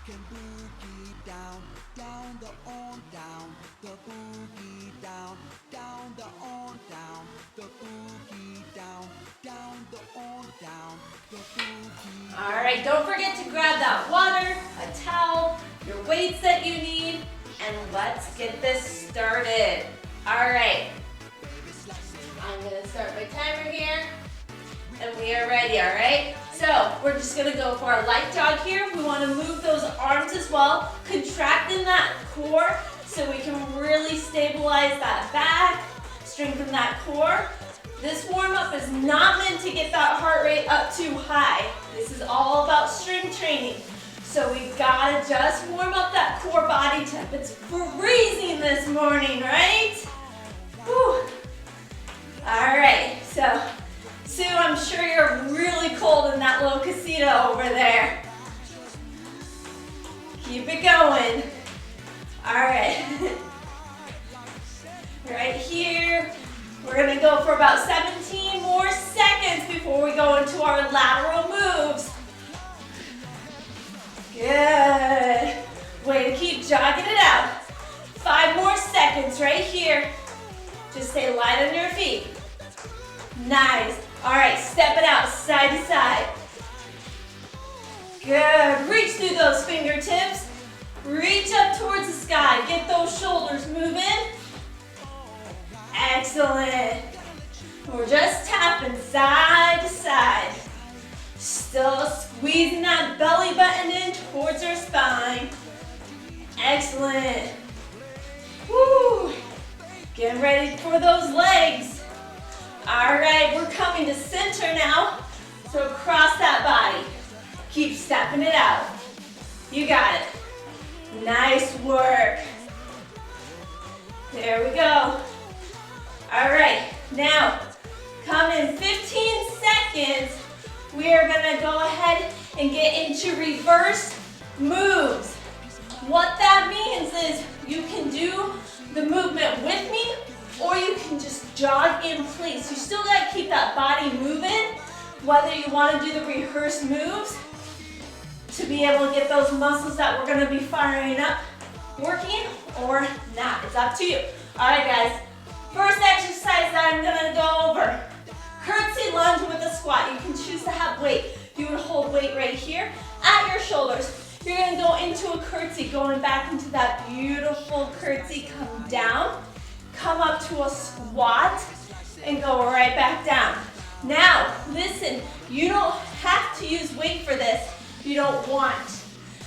can boogie down, down the on down, the boogie down, down the on down, the boogie down, down the on down, the boogie. All right, don't forget to grab that water, a towel, your weights that you need, and let's get this started. All right, I'm gonna start my timer here, and we are ready, all right? So we're just gonna go for a light jog here. We wanna move those arms as well, contracting that core so we can really stabilize that back, strengthen that core. This warm-up is not meant to get that heart rate up too high. This is all about strength training. So we've gotta just warm up that core body temp. It's freezing this morning, right? Whew. All right, so Sue, I'm sure you're really cold in that little casita over there. Keep it going. All right. Right here, we're gonna go for about 17 more seconds before we go into our lateral moves. Good. Way to keep jogging it out. 5 more seconds right here. Just stay light on your feet. Nice. All right, step it out side to side. Good. Reach through those fingertips. Reach up towards the sky. Get those shoulders moving. Excellent. We're just tapping side to side. Still squeezing that belly button in towards our spine. Excellent. Woo. Getting ready for those legs. All right, we're coming to center now. So cross that body. Keep stepping it out. You got it. Nice work. There we go. All right, now come in 15 seconds. We are gonna go ahead and get into reverse moves. What that means is you can do the movement with me, or you can just jog in place. You still gotta keep that body moving, whether you wanna do the rehearsed moves to be able to get those muscles that we're gonna be firing up working or not. It's up to you. All right, guys. First exercise that I'm gonna go over. Curtsy lunge with a squat. You can choose to have weight. You would hold weight right here at your shoulders. You're gonna go into a curtsy, going back into that beautiful curtsy. Come down, come up to a squat, and go right back down. Now, listen, you don't have to use weight for this. You don't want.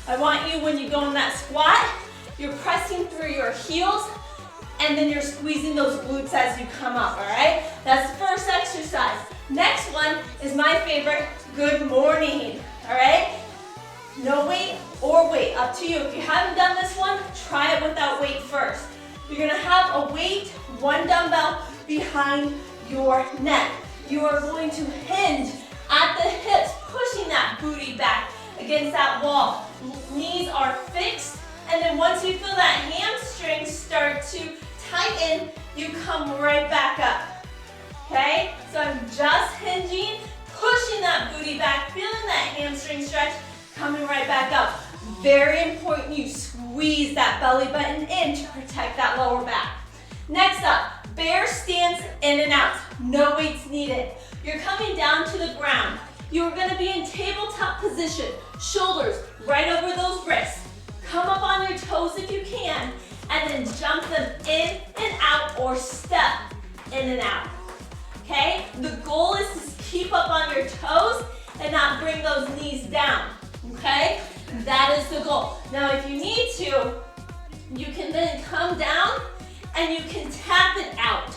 I want you, when you go in that squat, you're pressing through your heels, and then you're squeezing those glutes as you come up, all right? That's the first exercise. Next one is my favorite, good morning, all right? No weight or weight, up to you. If you haven't done this one, try it without weight first. You're gonna have a weight, 1 dumbbell behind your neck. You are going to hinge at the hips, pushing that booty back against that wall. Knees are fixed, and then once you feel that hamstrings start to tighten, you come right back up, okay? So I'm just hinging, pushing that booty back, feeling that hamstring stretch, coming right back up. Very important you squeeze that belly button in to protect that lower back. Next up, bear stance in and out. No weights needed. You're coming down to the ground. You're gonna be in tabletop position, shoulders right over those wrists. Come up on your toes if you can, and then jump them in and out or step in and out, okay? The goal is to keep up on your toes and not bring those knees down, okay? That is the goal. Now, if you need to, you can then come down and you can tap it out,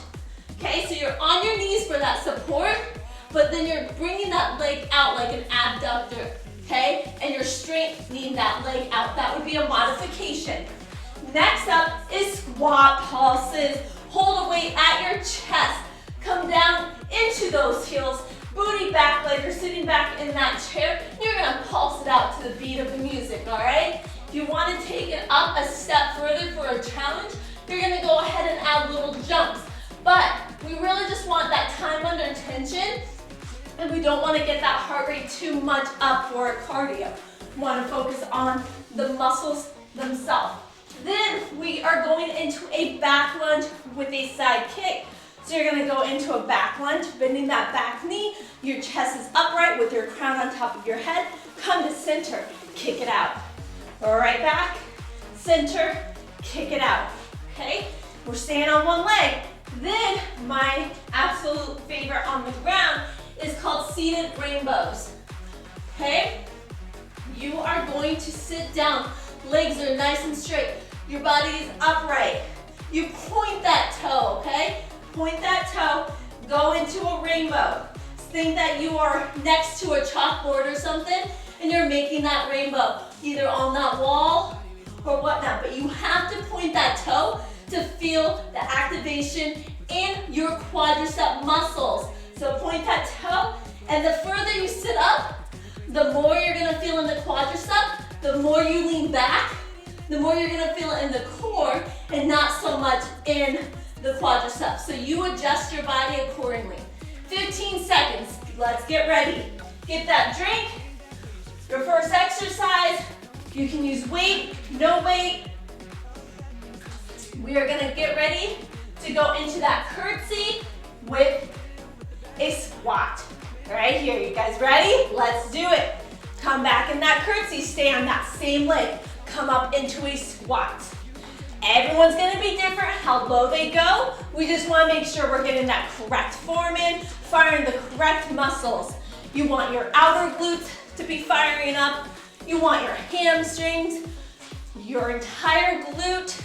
okay? So you're on your knees for that support, but then you're bringing that leg out like an abductor, okay? And you're straightening that leg out. That would be a modification. Next up is squat pulses. Hold a weight at your chest. Come down into those heels. Booty back like you're sitting back in that chair. You're gonna pulse it out to the beat of the music, all right? If you wanna take it up a step further for a challenge, you're gonna go ahead and add little jumps. But we really just want that time under tension, and we don't wanna get that heart rate too much up for a cardio. want to focus on the muscles themselves. Then we are going into a back lunge with a side kick. So you're gonna go into a back lunge, bending that back knee. Your chest is upright with your crown on top of your head. Come to center, kick it out. Right back, center, kick it out. Okay, we're staying on one leg. Then my absolute favorite on the ground is called seated rainbows. Okay, you are going to sit down. Legs are nice and straight. Your body is upright. You point that toe, okay? Point that toe, go into a rainbow. Think that you are next to a chalkboard or something and you're making that rainbow, either on that wall or whatnot, but you have to point that toe to feel the activation in your quadricep muscles. So point that toe, and the further you sit up, the more you're gonna feel in the quadricep, the more you lean back, the more you're gonna feel it in the core and not so much in the quadriceps. So you adjust your body accordingly. 15 seconds, let's get ready. Get that drink, your first exercise. You can use weight, no weight. We are gonna get ready to go into that curtsy with a squat. Right here, you guys ready? Let's do it. Come back in that curtsy, stay on that same leg. Come up into a squat. Everyone's gonna be different how low they go. We just wanna make sure we're getting that correct form in, firing the correct muscles. You want your outer glutes to be firing up. You want your hamstrings, your entire glute,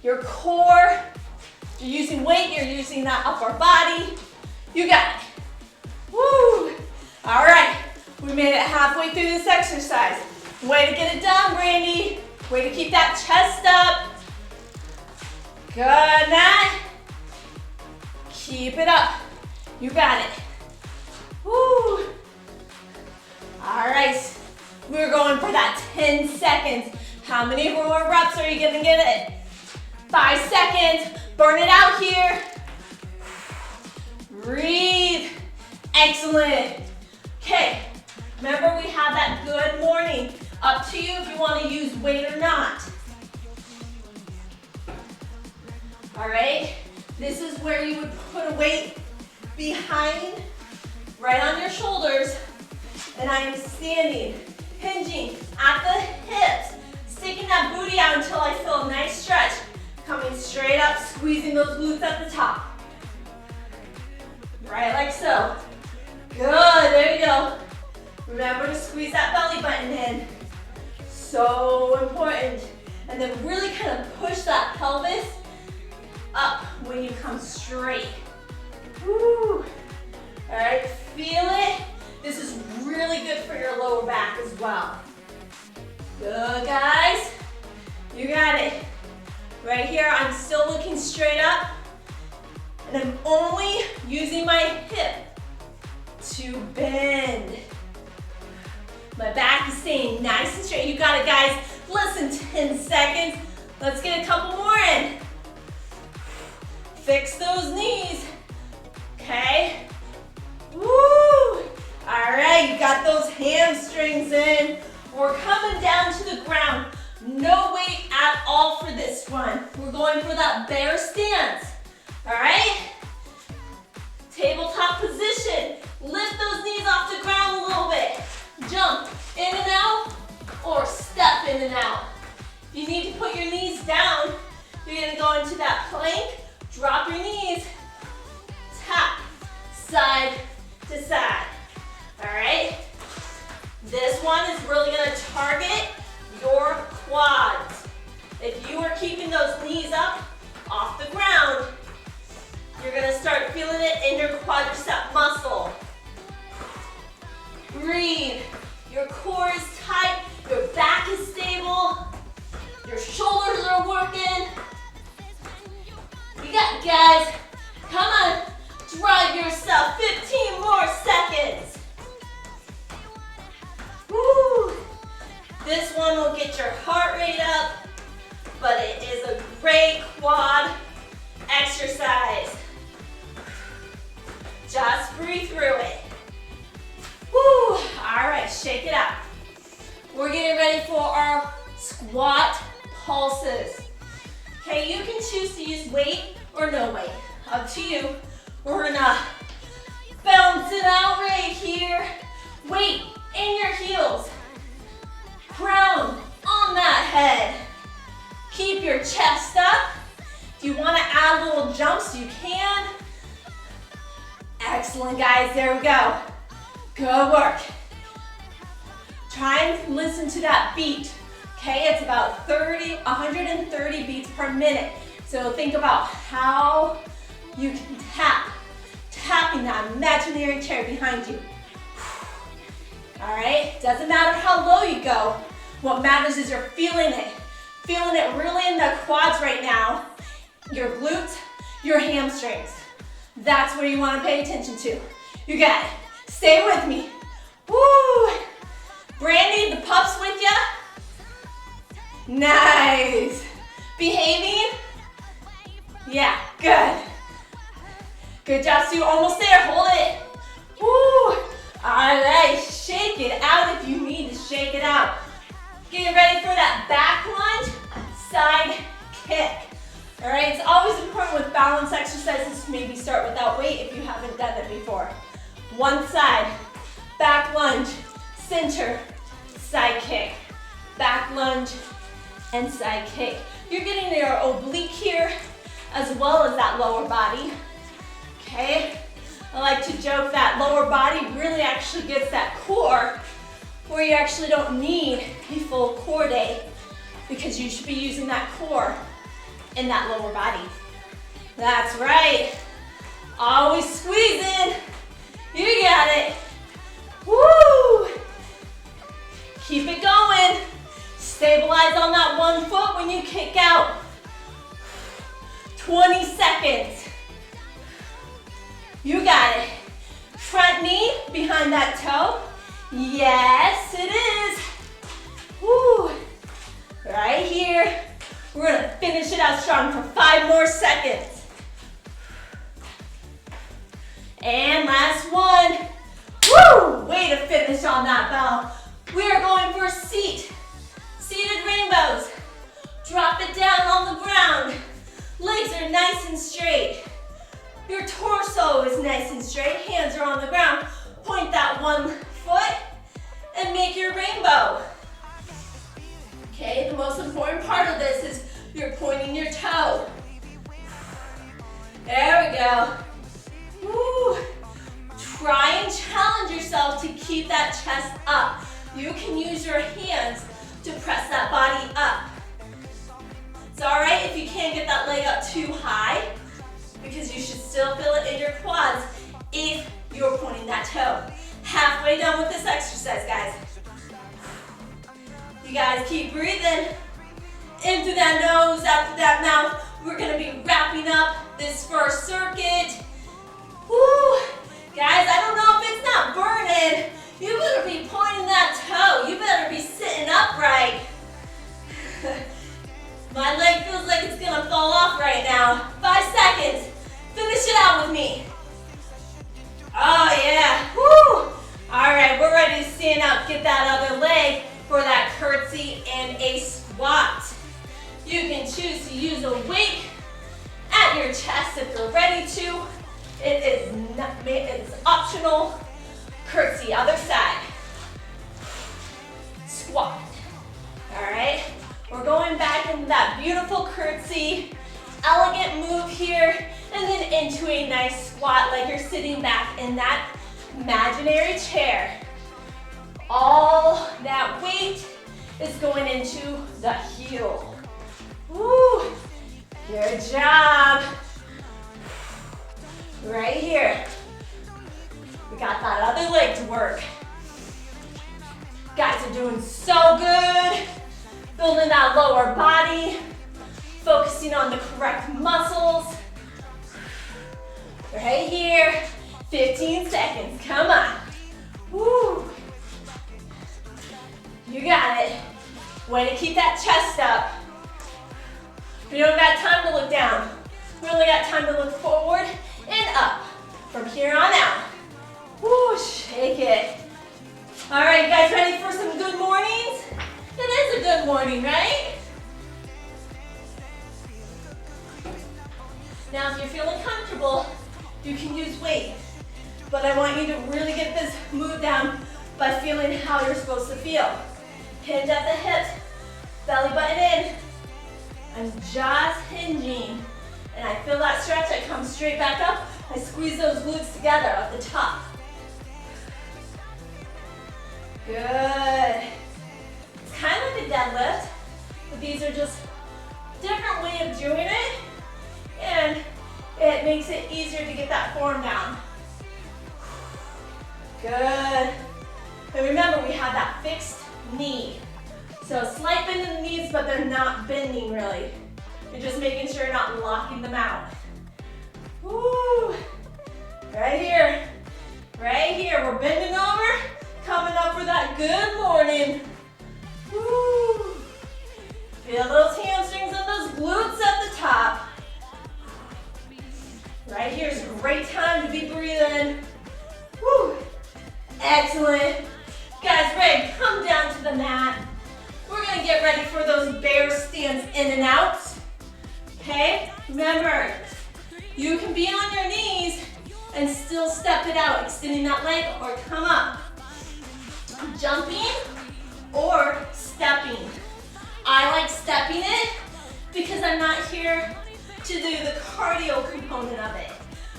your core. If you're using weight, you're using that upper body. You got it. Woo! All right, we made it halfway through this exercise. Way to get it done, Brandy. Way to keep that chest up. Good, Nat. Keep it up. You got it. Woo. All right, we're going for that 10 seconds. How many more reps are you gonna get it? 5 seconds. Burn it out here. Breathe. Excellent. Okay, remember we have that good morning. Up to you if you want to use weight or not. All right, this is where you would put a weight behind, right on your shoulders, and I am standing, hinging at the hips, sticking that booty out until I feel a nice stretch, coming straight up, squeezing those glutes at the top. Right like so. Good, there you go. Remember to squeeze that belly button in. So important. And then really kind of push that pelvis up when you come straight. Woo. All right, feel it. This is really good for your lower back as well. Good, guys. You got it. Right here, I'm still looking straight up. And I'm only using my hip to bend. My back is staying nice and straight. You got it, guys. Less than 10 seconds. Let's get a couple more in. Fix those knees. Okay. Woo! All right, you got those hamstrings in. We're coming down to the ground. No weight at all for this one. We're going for that bear stance. All right? Tabletop position. Lift those knees off the ground a little bit. Jump in and out or step in and out. If you need to put your knees down, you're gonna go into that plank, drop your knees, tap side to side. All right? This one is really gonna target your quads. If you are keeping those knees up off the ground, you're gonna start feeling it in your quadricep muscle. Breathe. Your core is tight, your back is stable, your shoulders are working. You got it, guys. Come on, drive yourself. 15 more seconds. Woo. This one will get your heart rate up, but it is a great quad exercise. Just breathe through it. Woo. All right, shake it out. we're getting ready for our squat pulses. Okay, you can choose to use weight or no weight, up to you. We're gonna bounce it out right here. Weight in your heels. Ground on that head. Keep your chest up. If you wanna add little jumps, you can. Excellent, guys, there we go. Good work. Try and listen to that beat. Okay, it's about 130 beats per minute. So think about how you can tapping that imaginary chair behind you. All right, doesn't matter how low you go. What matters is you're feeling it. Feeling it really in the quads right now, your glutes, your hamstrings. That's where you want to pay attention to. You got it. Stay with me. Woo! Brandy, the pups with ya? Nice. Behaving? Yeah, good. Good job, Sue. Almost there. Hold it. Woo! All right, shake it out if you need to shake it out. Get ready for that back lunge, side kick. All right, it's always important with balance exercises to maybe start without weight if you haven't done it before. One side, back lunge, center, side kick, back lunge, and side kick. You're getting your oblique here as well as that lower body. Okay, I like to joke that lower body really actually gets that core where you actually don't need a full core day because you should be using that core in that lower body. That's right. Always squeezing. You got it. Woo! Keep it going. Stabilize on that one foot when you kick out. 20 seconds. You got it. Front knee behind that toe. Yes, it is. Woo. Right here. We're gonna finish it out strong for 5 more seconds. And last one. Woo! Way to finish on that bell. We are going for seated rainbows. Drop it down on the ground. Legs are nice and straight. Your torso is nice and straight. Hands are on the ground. Point that one foot and make your rainbow. Okay, the most important part of this is you're pointing your toe. There we go. Woo. Try and challenge yourself to keep that chest up. You can use your hands to press that body up. It's all right if you can't get that leg up too high because you should still feel it in your quads if you're pointing that toe. Halfway done with this exercise, guys. You guys keep breathing in through that nose, out through that mouth. We're gonna be wrapping up this first circuit. Woo! Guys, I don't know if it's not burning. You better be pointing that toe. You better be sitting upright. My leg feels like it's gonna fall off right now. 5 seconds. Finish it out with me. Oh yeah. Woo! All right, we're ready to stand up. Get that other leg for that curtsy and a squat. You can choose to use a weight at your chest if you're ready to. It's optional. Curtsy, other side. Squat. All right, we're going back into that beautiful curtsy. Elegant move here, and then into a nice squat like you're sitting back in that imaginary chair. All that weight is going into the heel. Woo! Good job. Right here. We got that other leg to work. Guys are doing so good. Building that lower body. Focusing on the correct muscles. Right here. 15 seconds. Come on. Woo! You got it. Way to keep that chest up. We don't got time to look down. We only got time to look forward and up from here on out. Woo, shake it. All right, you guys ready for some good mornings? It is a good morning, right? Now, if you're feeling comfortable, you can use weight. But I want you to really get this move down by feeling how you're supposed to feel. Hinge at the hips, belly button in. I'm just hinging. And I feel that stretch, I come straight back up. I squeeze those glutes together at the top. Good. It's kind of like a deadlift, but these are just different way of doing it, and it makes it easier to get that form down. Good. And remember, we have that fixed knee. So slight bend in the knees, but they're not bending really. You're just making sure you're not locking them out. Woo. Right here. Right here. We're bending over. Coming up for that good morning. Woo. Feel those hamstrings and those glutes at the top. Right here is a great time to be breathing. Woo. Excellent. Guys, ready? Come down to the mat. We're gonna get ready for those bear stands in and out. Okay? Remember, you can be on your knees and still step it out, extending that leg or come up. Jumping or stepping. I like stepping it because I'm not here to do the cardio component of it.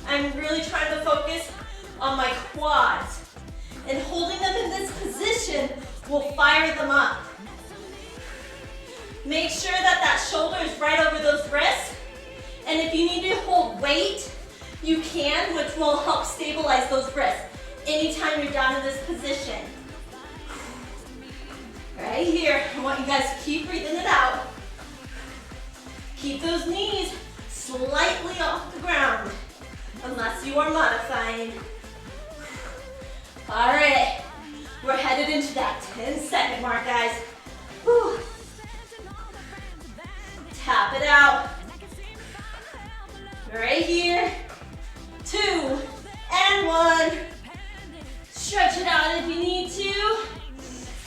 I'm really trying to focus on my quads. And holding them in this position will fire them up. Make sure that that shoulder is right over those wrists. And if you need to hold weight, you can, which will help stabilize those wrists anytime you're down in this position. Right here, I want you guys to keep breathing it out. Keep those knees slightly off the ground, unless you are modifying. All right, we're headed into that 10-second mark, guys. Whew. Tap it out. Right here, 2 and 1. Stretch it out if you need to.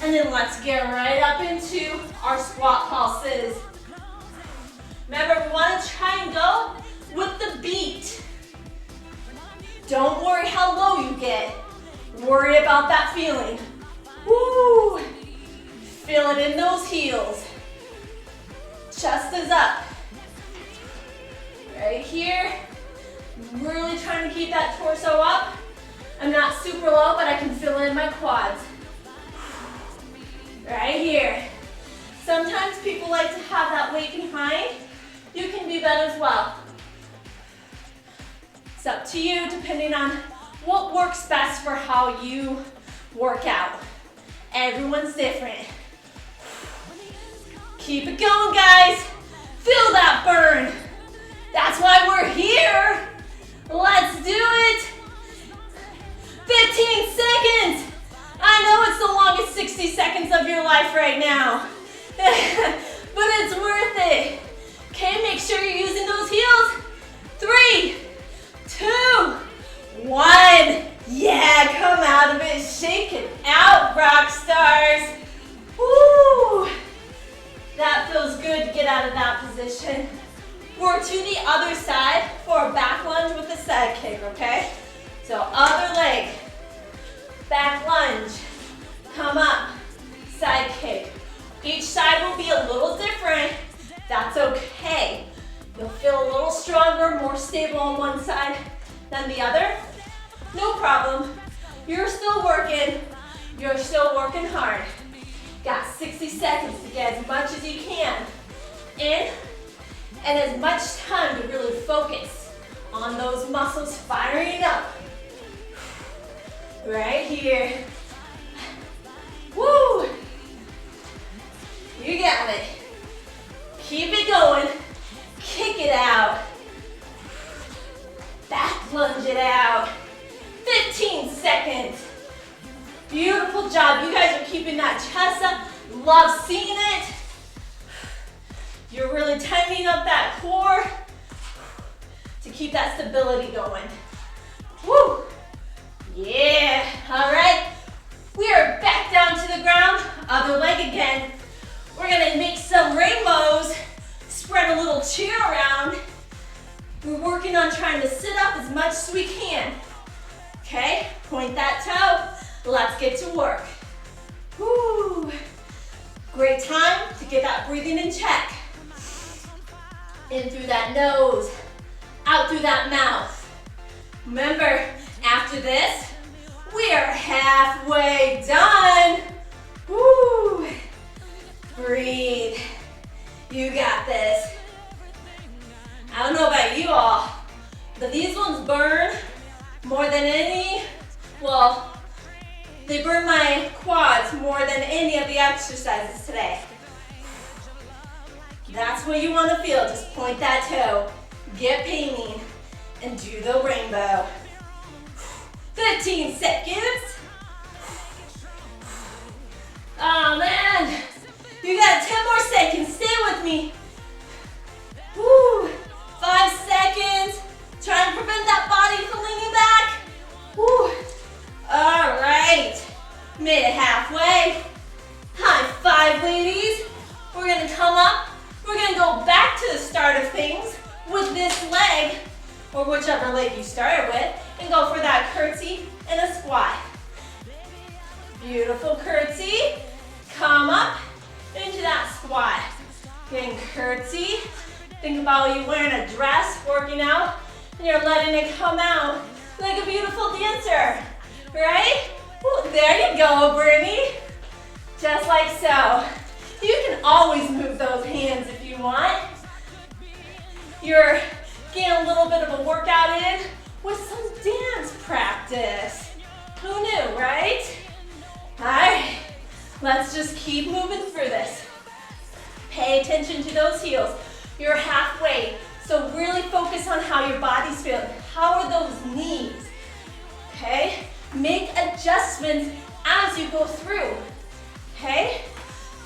And then let's get right up into our squat pulses. Remember, we want to try and go with the beat. Don't worry how low you get. Worry about that feeling. Woo! Feel it in those heels. Chest is up. Right here. Really trying to keep that torso up. I'm not super low, but I can feel it in my quads. Right here. Sometimes people like to have that weight behind. You can do that as well. It's up to you depending on what works best for how you work out. Everyone's different. Keep it going, guys. Feel that burn. That's why we're here. Let's do it. 15 seconds. I know it's the longest 60 seconds of your life right now, but it's worth it. Okay, make sure you're using those heels. 3, 2, 1. Yeah, come out of it. Shake it out, rock stars. Woo! That feels good to get out of that position. We're to the other side for a back lunge with a side kick, okay? So other leg, back lunge, come up, side kick. Each side will be a little different. That's okay. You'll feel a little stronger, more stable on one side than the other. No problem. You're still working. You're still working hard. Got 60 seconds to get as much as you can in and as much time to really focus on those muscles firing up. Right here. Woo! You got it. Keep it going. Kick it out. Back lunge it out. 15 seconds. Beautiful job. You guys are keeping that chest up. Love seeing it. You're really tightening up that core to keep that stability going. Woo! Yeah. All right. We are back down to the ground, other leg again. We're gonna make some rainbows, spread a little chair around. We're working on trying to sit up as much as we can. Okay, point that toe. Let's get to work. Woo. Great time to get that breathing in check. In through that nose, out through that mouth. Remember, after this, we are halfway done. Woo. Breathe. You got this. I don't know about you all, but these ones burn more than any, well, they burn my quads more than any of the exercises today. That's what you want to feel. Just point that toe, get painting, and do the rainbow. 15 seconds. Oh man, you got 10 more seconds. Stay with me. Woo. 5 seconds. Try and prevent that body from leaning back. Woo. All right. Made it halfway. High five, ladies. We're gonna come up. We're gonna go back to the start of things with this leg, or whichever leg you started with, and go for that curtsy and a squat. Beautiful curtsy. Come up into that squat. Getting curtsy. Think about you wearing a dress, working out, and you're letting it come out like a beautiful dancer, right? Ooh, there you go, Brittany. Just like so. You can always move those hands if you want. You're getting a little bit of a workout in with some dance practice. Who knew, right? All right, let's just keep moving through this. Pay attention to those heels. You're halfway, so really focus on how your body's feeling. How are those knees? Okay? Make adjustments as you go through. Okay?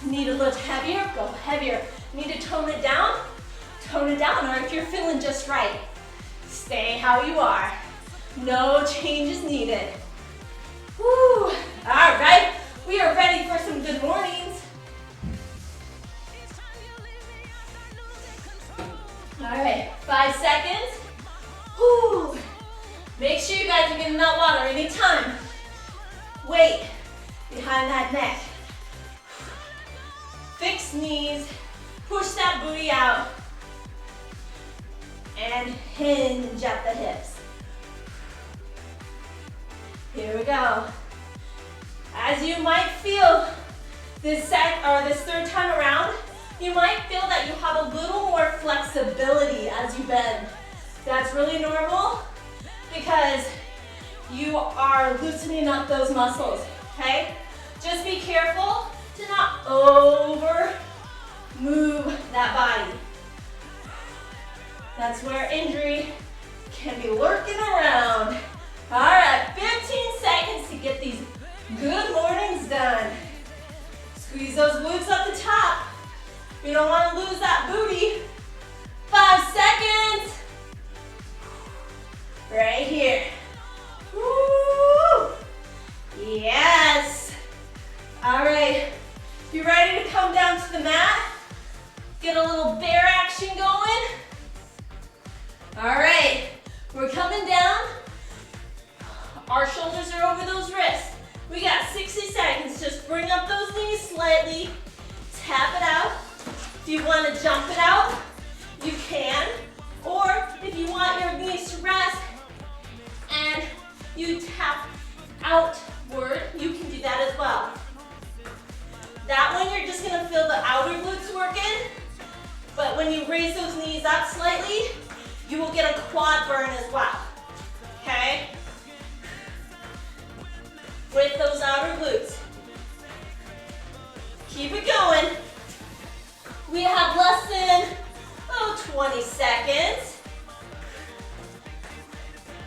Need a little heavier, go heavier. Need to tone it down, or if you're feeling just right, stay how you are. No changes needed. Woo! All right, we are ready for some good mornings. All right, 5 seconds. Woo! Make sure you guys are getting that water anytime. Weight behind that neck. Fix knees, push that booty out, and hinge at the hips. Here we go. As you might feel this third time around, you might feel that you have a little more flexibility as you bend. That's really normal because you are loosening up those muscles, okay? Just be careful to not over move that body. That's where injury can be lurking around. All right, 15 seconds to get these good mornings done. Squeeze those glutes up the top. You don't want to lose that booty. 5 seconds. Right here. Woo! Yes. All right. You ready to come down to the mat? Get a little bear action going. All right. We're coming down. Our shoulders are over those wrists. We got 60 seconds. Just bring up those knees slightly. Tap it out. If you want to jump it out, you can. Or if you want your knees to rest and you tap outward, you can do that as well. That one, you're just gonna feel the outer glutes working, but when you raise those knees up slightly, you will get a quad burn as well, okay? With those outer glutes. Keep it going. We have less than, 20 seconds.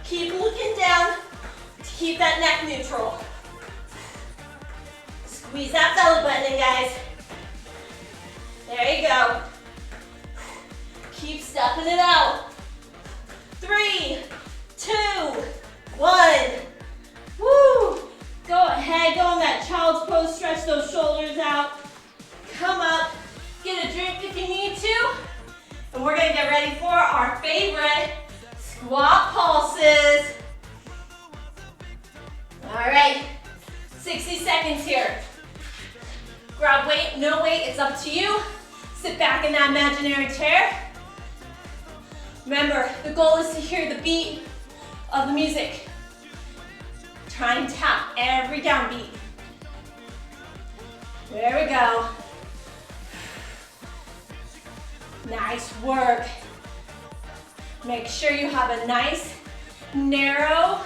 Keep looking down to keep that neck neutral. Squeeze that belly button in, guys. There you go. Keep stepping it out. 3, 2, 1. Woo! Go ahead. Okay, go in that child's pose, stretch those shoulders out. Come up, get a drink if you need to. And we're gonna get ready for our favorite squat pulses. All right, 60 seconds here. Grab weight, no weight, it's up to you. Sit back in that imaginary chair. Remember, the goal is to hear the beat of the music. Try and tap every downbeat. There we go. Nice work. Make sure you have a nice, narrow,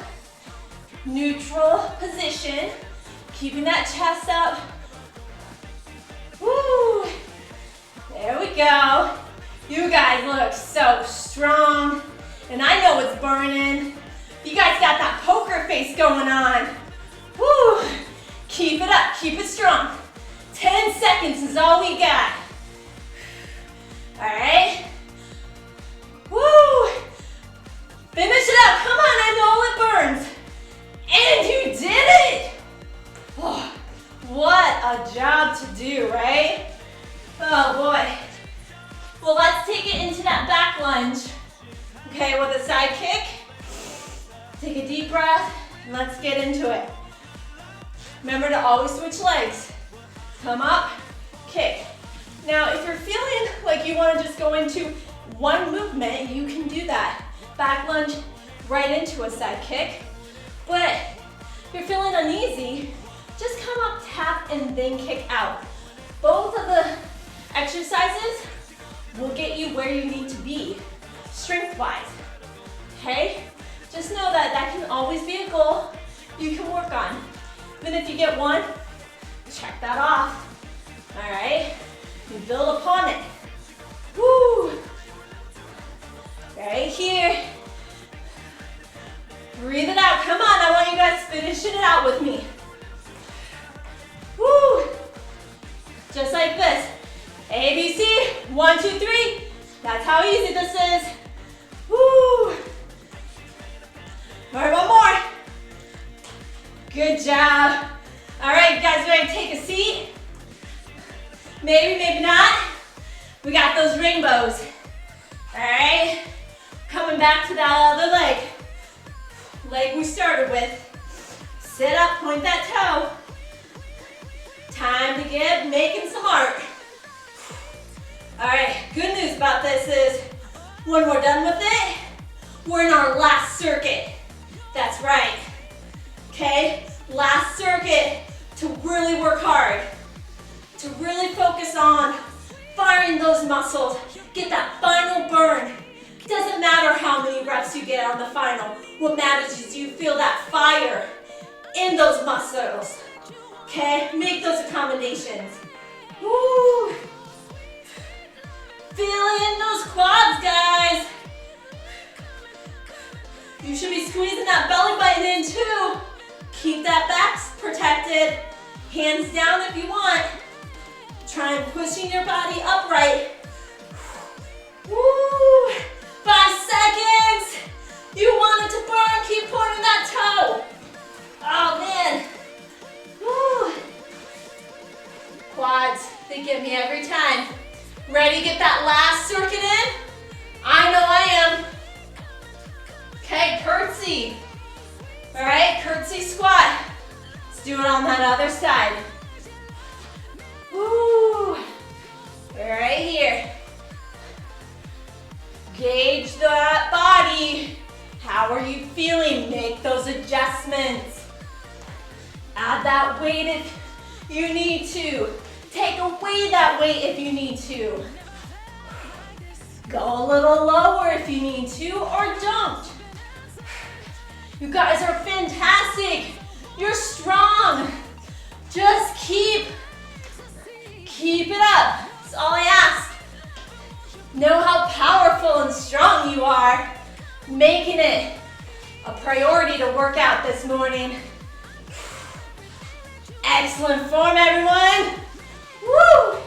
neutral position. Keeping that chest up. Woo! There we go. You guys look so strong. And I know it's burning. You guys got that poker face going on. Woo! Keep it up, keep it strong. 10 seconds is all we got. All right. Woo! Finish it up, come on, I know it burns. And you did it! Oh, what a job to do, right? Oh boy. Well, let's take it into that back lunge. Okay, with a side kick. Take a deep breath, and let's get into it. Remember to always switch legs. Come up, kick. Now, if you're feeling like you want to just go into one movement, you can do that. Back lunge right into a side kick. But if you're feeling uneasy, just come up, tap, and then kick out. Both of the exercises will get you where you need to be, strength-wise, okay? Just know that that can always be a goal you can work on. Then if you get one, check that off, all right? You build upon it. Woo! Right here. Breathe it out, come on, I want you guys finishing it out with me. Woo! Just like this. ABC, 1, 2, 3. That's how easy this is. Woo! All right, one more. Good job. All right, you guys ready to take a seat? Maybe, maybe not. We got those rainbows. All right, coming back to that other leg. Leg we started with. Sit up, point that toe. Time to get making some art. All right, good news about this is when we're done with it, we're in our last circuit. That's right, okay? Last circuit to really work hard, to really focus on firing those muscles, get that final burn. It doesn't matter how many reps you get on the final. What matters is you feel that fire in those muscles, okay? Make those accommodations. Woo! Feel in those quads, guys. You should be squeezing that belly button in too. Keep that back protected. Hands down if you want. Try and pushing your body upright. Woo! 5 seconds. You want it to burn, keep pointing that toe. Oh man. Woo! Quads, they get me every time. Ready to get that last circuit in? I know I am. Okay, curtsy. All right, curtsy squat. Let's do it on that other side. Woo. Right here. Gauge that body. How are you feeling? Make those adjustments. Add that weight if you need to. Take away that weight if you need to. Go a little lower if you need to, or don't. You guys are fantastic. You're strong. Just keep it up. That's all I ask. Know how powerful and strong you are. Making it a priority to work out this morning. Excellent form, everyone. Woo!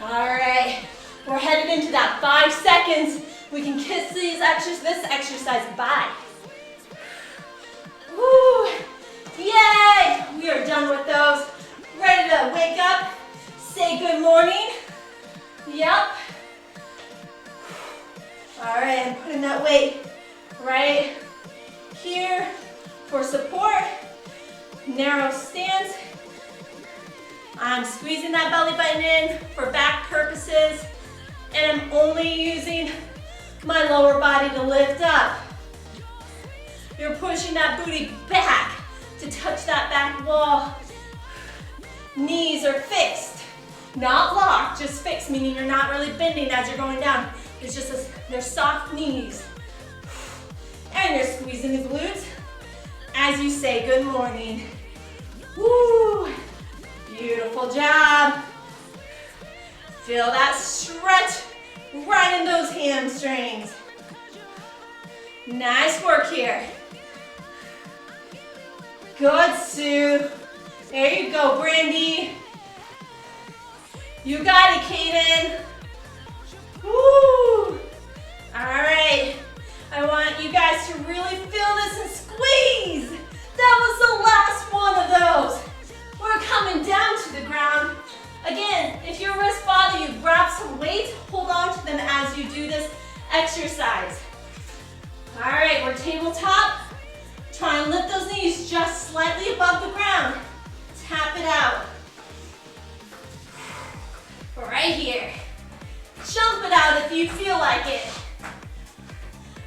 All right, we're headed into that 5 seconds. We can kiss this exercise bye. Woo! Yay! We are done with those. Ready to wake up, say good morning. Yep. All right, I'm putting that weight right here for support. Narrow stance. I'm squeezing that belly button in for back purposes, and I'm only using my lower body to lift up. You're pushing that booty back to touch that back wall. Knees are fixed, not locked, just fixed, meaning you're not really bending as you're going down. It's just they're soft knees. And you're squeezing the glutes as you say good morning. Woo! Beautiful job. Feel that stretch right in those hamstrings. Nice work here. Good, Sue. There you go, Brandy. You got it, Kaden. Woo! All right. I want you guys to really feel this and squeeze. That was the last one of those. We're coming down to the ground. Again, if your wrists bother you, grab some weights, hold on to them as you do this exercise. All right, we're tabletop. Try and lift those knees just slightly above the ground. Tap it out. Right here. Jump it out if you feel like it.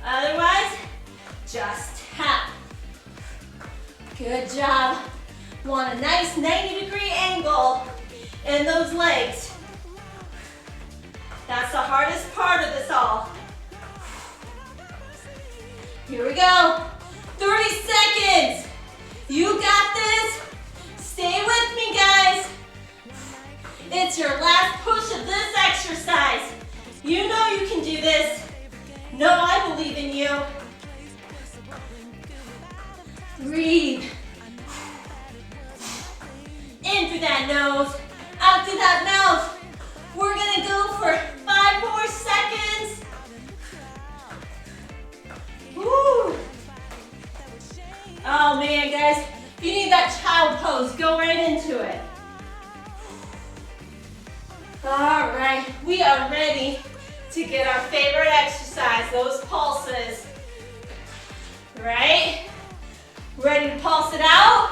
Otherwise, just tap. Good job. Want a nice 90-degree angle in those legs. That's the hardest part of this all. Here we go. 30 seconds. You got this. Stay with me, guys. It's your last push of this exercise. You know you can do this. No, I believe in you. Breathe. In through that nose, out through that mouth. We're gonna go for 5 more seconds. Woo. Oh man, guys, if you need that child pose, go right into it. All right, we are ready to get our favorite exercise, those pulses. Right? Ready to pulse it out?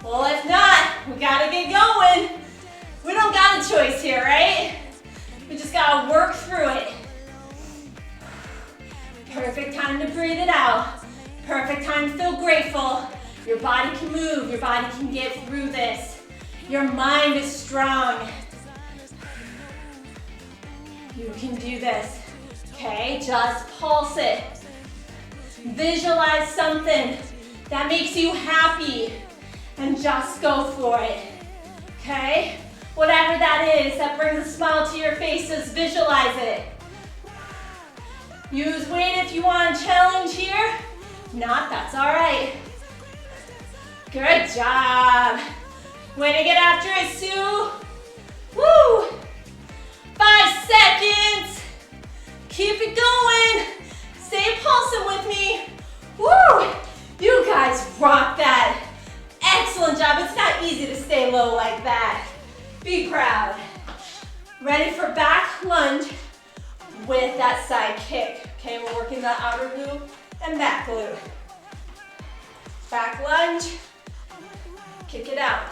Well, if not, we gotta get going. We don't got a choice here, right? We just gotta work through it. Perfect time to breathe it out. Perfect time to feel grateful. Your body can move, your body can get through this. Your mind is strong. You can do this, okay? Just pulse it. Visualize something that makes you happy and just go for it, okay? Whatever that is that brings a smile to your face, just visualize it. Use weight if you want a challenge here. If not, that's all right. Good job. Way to get after it, Sue. Woo! 5 seconds. Keep it going. Stay pulsing with me. Woo! You guys rock that. Excellent job. It's not easy to stay low like that. Be proud. Ready for back lunge with that side kick. Okay, we're working the outer glute and back glute. Back lunge. Kick it out.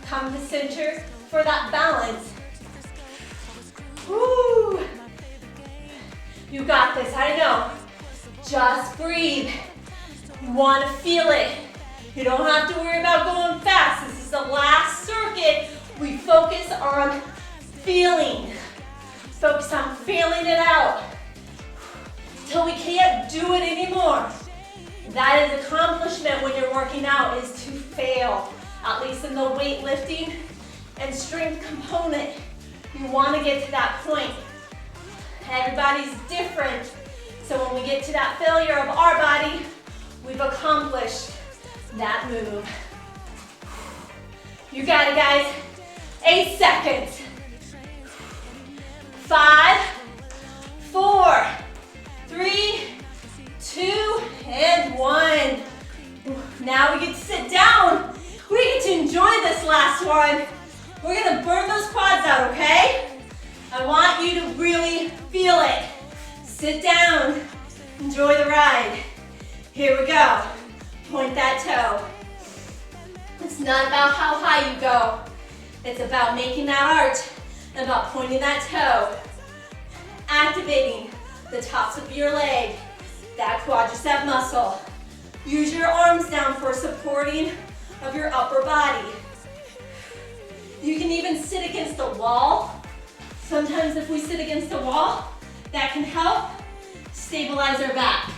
Come to center for that balance. Woo! You got this, I know. Just breathe. You want to feel it. You don't have to worry about going fast. This is the last circuit. We focus on feeling. Focus on feeling it out. Till we can't do it anymore. That is accomplishment when you're working out, is to fail. At least in the weightlifting and strength component. You want to get to that point. Everybody's different. So when we get to that failure of our body, we've accomplished that move. You got it, guys. 8 seconds. 5, 4, 3, 2, and 1. Now we get to sit down. We get to enjoy this last one. We're gonna burn those quads out, okay? I want you to really feel it. Sit down, enjoy the ride. Here we go. Point that toe. It's not about how high you go. It's about making that arch, and about pointing that toe. Activating the tops of your leg, that quadricep muscle. Use your arms down for supporting of your upper body. You can even sit against a wall. Sometimes if we sit against a wall, that can help stabilize our back.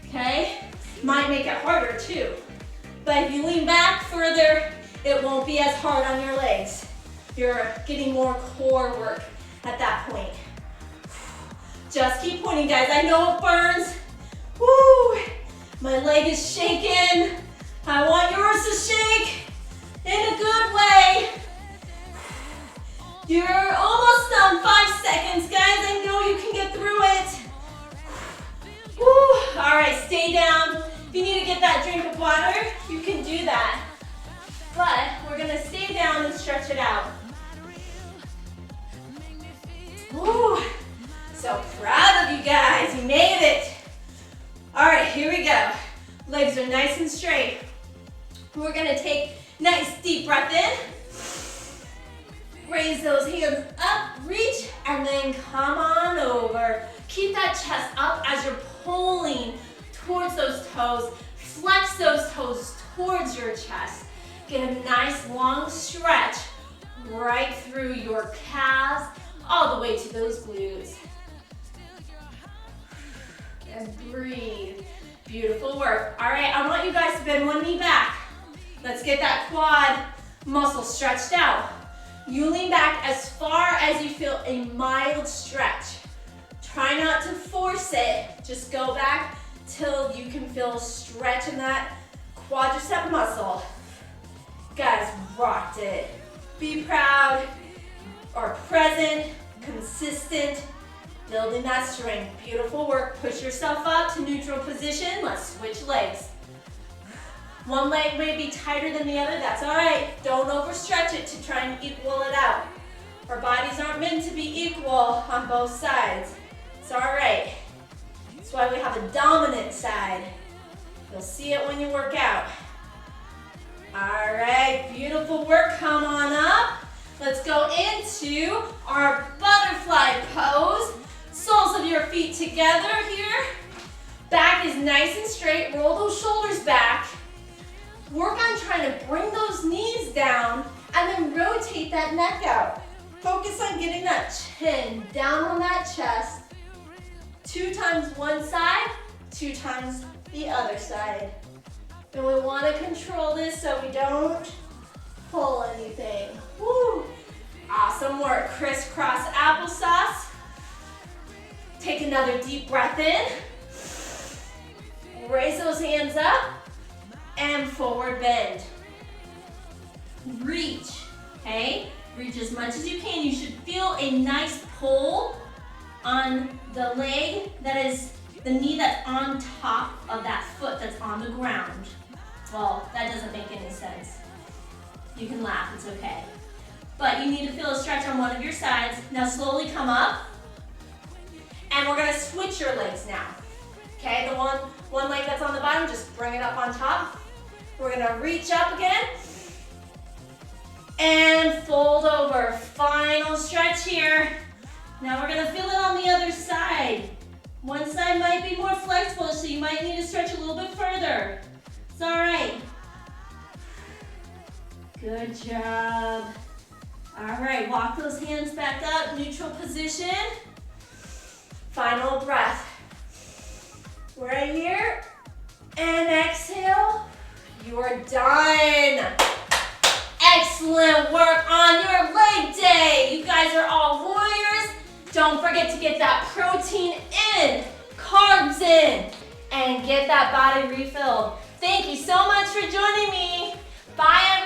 Okay? Might make it harder too. But if you lean back further, it won't be as hard on your legs. You're getting more core work at that point. Just keep pointing, guys. I know it burns. Woo! My leg is shaking. I want yours to shake in a good way. You're almost done. 5 seconds, guys. I know you can get through it. Woo! All right, stay down. If you need to get that drink of water, you can do that. But we're gonna stay down and stretch it out. Woo! So proud of you guys. You made it. All right, here we go. Legs are nice and straight. We're gonna take nice deep breath in. Raise those hands up, reach, and then come on over. Keep that chest up as you're pulling towards those toes. Flex those toes towards your chest. Get a nice long stretch right through your calves, all the way to those glutes. And breathe. Beautiful work. All right, I want you guys to bend one knee back. Let's get that quad muscle stretched out. You lean back as far as you feel a mild stretch. Try not to force it. Just go back till you can feel a stretch in that quadricep muscle. Guys, rocked it. Be proud, are present, consistent, building that strength. Beautiful work. Push yourself up to neutral position. Let's switch legs. One leg may be tighter than the other. That's all right. Don't overstretch it to try and equal it out. Our bodies aren't meant to be equal on both sides. It's all right. That's why we have a dominant side. You'll see it when you work out. All right, beautiful work. Come on up. Let's go into our butterfly pose. Soles of your feet together here. Back is nice and straight. Roll those shoulders back. Work on trying to bring those knees down and then rotate that neck out. Focus on getting that chin down on that chest. 2 times one side, 2 times the other side. And we want to control this so we don't pull anything. Woo! Awesome work. Crisscross applesauce. Take another deep breath in. Raise those hands up and forward bend. Reach, okay? Reach as much as you can. You should feel a nice pull on the leg that is the knee that's on top of that foot that's on the ground. Well, that doesn't make any sense. You can laugh, it's okay. But you need to feel a stretch on one of your sides. Now slowly come up. And we're gonna switch your legs now. Okay, the one leg that's on the bottom, just bring it up on top. We're gonna reach up again. And fold over. Final stretch here. Now we're gonna feel it on the other side. One side might be more flexible, so you might need to stretch a little bit further. It's all right. Good job. All right, walk those hands back up, neutral position. Final breath. Right here. And exhale. You are done. Excellent work on your leg day. You guys are all warriors. Don't forget to get that protein in, carbs in, and get that body refilled. Thank you so much for joining me. Bye, everyone.